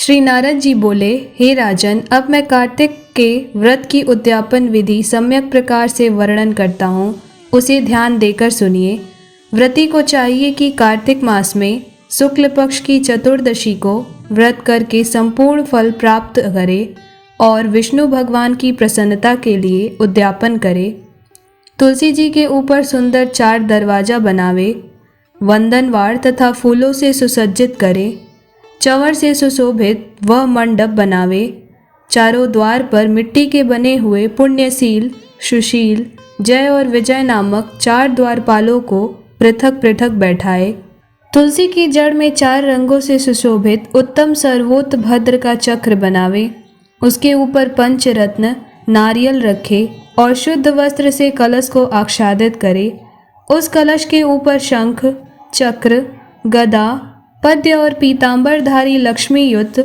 श्री नारद जी बोले, हे राजन, अब मैं कार्तिक के व्रत की उद्यापन विधि सम्यक प्रकार से वर्णन करता हूँ, उसे ध्यान देकर सुनिए। व्रती को चाहिए कि कार्तिक मास में शुक्ल पक्ष की चतुर्दशी को व्रत करके संपूर्ण फल प्राप्त करे और विष्णु भगवान की प्रसन्नता के लिए उद्यापन करे। तुलसी जी के ऊपर सुंदर 4 दरवाजा बनावे, वंदनवार तथा फूलों से सुसज्जित करे, चंवर से सुशोभित वह मंडप बनावे, चारों द्वार पर मिट्टी के बने हुए पुण्यशील, सुशील, जय और विजय नामक 4 द्वारपालों को पृथक पृथक बैठाए। तुलसी की जड़ में 4 रंगों से सुशोभित उत्तम सर्वोत्त भद्र का चक्र बनावे, उसके ऊपर पंचरत्न नारियल रखे और शुद्ध वस्त्र से कलश को आच्छादित करे। उस कलश के ऊपर शंख, चक्र, गदा, पद्य और पीतांबरधारी लक्ष्मी युक्त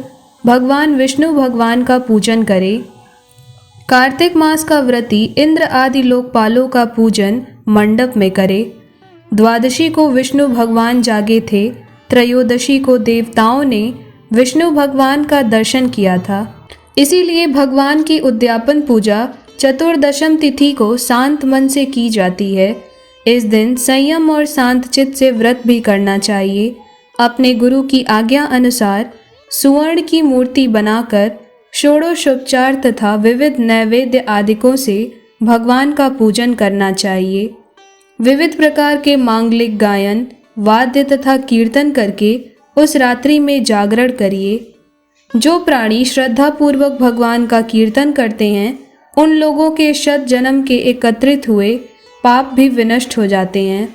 भगवान विष्णु भगवान का पूजन करे। कार्तिक मास का व्रती इंद्र आदि लोकपालों का पूजन मंडप में करे। द्वादशी को विष्णु भगवान जागे थे, त्रयोदशी को देवताओं ने विष्णु भगवान का दर्शन किया था, इसीलिए भगवान की उद्यापन पूजा चतुर्दशम तिथि को शांत मन से की जाती है। इस दिन संयम और शांत चित्त से व्रत भी करना चाहिए। अपने गुरु की आज्ञा अनुसार सुवर्ण की मूर्ति बनाकर षोडशोपचार तथा विविध नैवेद्य आदिकों से भगवान का पूजन करना चाहिए। विविध प्रकार के मांगलिक गायन, वाद्य तथा कीर्तन करके उस रात्रि में जागरण करिए। जो प्राणी श्रद्धापूर्वक भगवान का कीर्तन करते हैं, उन लोगों के शत जन्म के एकत्रित हुए पाप भी विनष्ट हो जाते हैं।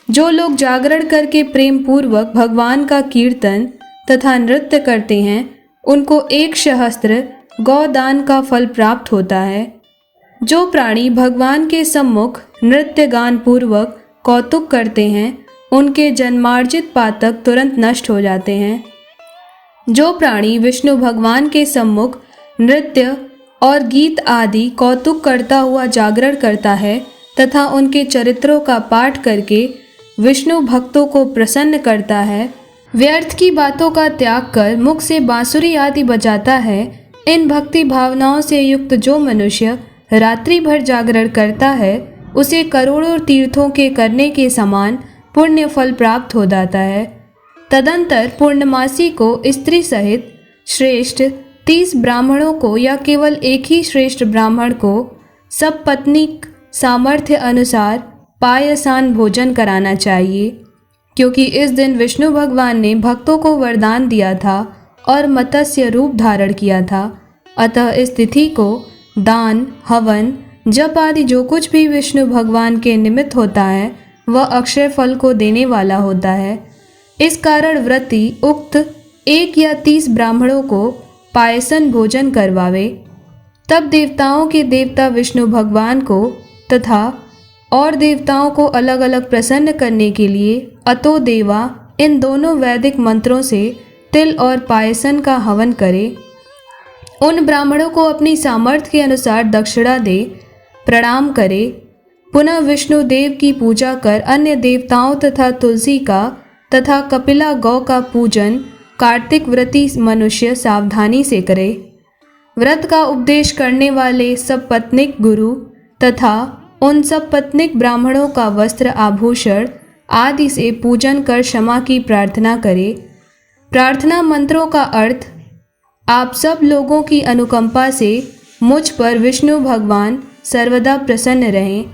जो लोग जागरण करके प्रेम पूर्वक भगवान का कीर्तन तथा नृत्य करते हैं, उनको 1 सहस्त्र गौदान का फल प्राप्त होता है। जो प्राणी भगवान के सम्मुख नृत्य गान पूर्वक कौतुक करते हैं, उनके जन्मार्जित पातक तुरंत नष्ट हो जाते हैं। जो प्राणी विष्णु भगवान के सम्मुख नृत्य और गीत आदि कौतुक करता हुआ जागरण करता है तथा उनके चरित्रों का पाठ करके विष्णु भक्तों को प्रसन्न करता है, व्यर्थ की बातों का त्याग कर मुख से बांसुरी आदि बजाता है, इन भक्ति भावनाओं से युक्त जो मनुष्य रात्रि भर जागरण करता है, उसे करोड़ों तीर्थों के करने के समान पुण्य फल प्राप्त हो जाता है। तदंतर पूर्णमासी को स्त्री सहित श्रेष्ठ 30 ब्राह्मणों को या केवल एक ही श्रेष्ठ ब्राह्मण को सब पत्नीक सामर्थ्य अनुसार पायसान भोजन कराना चाहिए, क्योंकि इस दिन विष्णु भगवान ने भक्तों को वरदान दिया था और मत्स्य रूप धारण किया था। अतः इस तिथि को दान, हवन, जप आदि जो कुछ भी विष्णु भगवान के निमित्त होता है, वह अक्षय फल को देने वाला होता है। इस कारण व्रती उक्त 1 या 30 ब्राह्मणों को पायसन भोजन करवावे। तब देवताओं के देवता विष्णु भगवान को तथा और देवताओं को अलग अलग प्रसन्न करने के लिए अतो देवा इन दोनों वैदिक मंत्रों से तिल और पायसन का हवन करे। उन ब्राह्मणों को अपनी सामर्थ्य के अनुसार दक्षिणा दे, प्रणाम करे। पुनः विष्णु देव की पूजा कर अन्य देवताओं तथा तुलसी का तथा कपिला गौ का पूजन कार्तिक व्रती मनुष्य सावधानी से करे। व्रत का उपदेश करने वाले सब पत्निक गुरु तथा उन सब पत्निक ब्राह्मणों का वस्त्र आभूषण आदि से पूजन कर क्षमा की प्रार्थना करे। प्रार्थना मंत्रों का अर्थ, आप सब लोगों की अनुकंपा से मुझ पर विष्णु भगवान सर्वदा प्रसन्न रहें।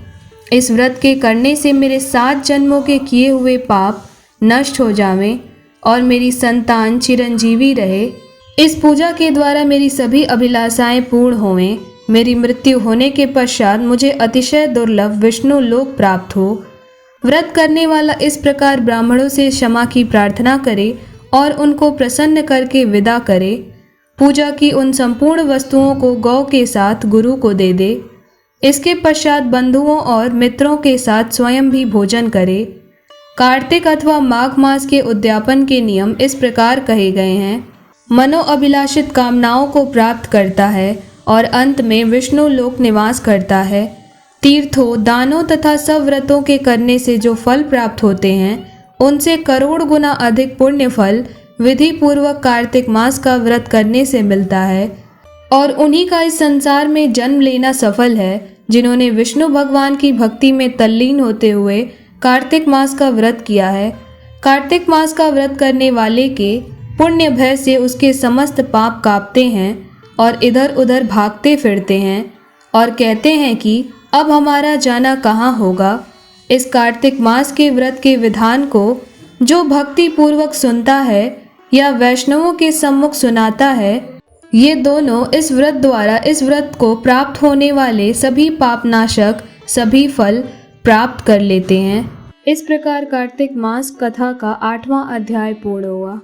इस व्रत के करने से मेरे 7 जन्मों के किए हुए पाप नष्ट हो जावें और मेरी संतान चिरंजीवी रहे। इस पूजा के द्वारा मेरी सभी अभिलाषाएं पूर्ण होवें। मेरी मृत्यु होने के पश्चात मुझे अतिशय दुर्लभ विष्णु लोक प्राप्त हो। व्रत करने वाला इस प्रकार ब्राह्मणों से क्षमा की प्रार्थना करे और उनको प्रसन्न करके विदा करे। पूजा की उन संपूर्ण वस्तुओं को गौ के साथ गुरु को दे दे। इसके पश्चात बंधुओं और मित्रों के साथ स्वयं भी भोजन करे। कार्तिक अथवा माघ मास के उद्यापन के नियम इस प्रकार कहे गए हैं। मनोअभिलाषित कामनाओं को प्राप्त करता है और अंत में विष्णु लोक निवास करता है। तीर्थों, दानों तथा सब व्रतों के करने से जो फल प्राप्त होते हैं, उनसे करोड़ गुना अधिक पुण्य फल विधि पूर्वक कार्तिक मास का व्रत करने से मिलता है और उन्हीं का इस संसार में जन्म लेना सफल है जिन्होंने विष्णु भगवान की भक्ति में तल्लीन होते हुए कार्तिक मास का व्रत किया है। कार्तिक मास का व्रत करने वाले के पुण्य भय से उसके समस्त पाप कांपते हैं और इधर उधर भागते फिरते हैं और कहते हैं कि अब हमारा जाना कहाँ होगा। इस कार्तिक मास के व्रत के विधान को जो भक्ति पूर्वक सुनता है या वैष्णवों के सम्मुख सुनाता है, ये दोनों इस व्रत द्वारा इस व्रत को प्राप्त होने वाले सभी पापनाशक सभी फल प्राप्त कर लेते हैं। इस प्रकार कार्तिक मास कथा का 8वां अध्याय पूर्ण हुआ।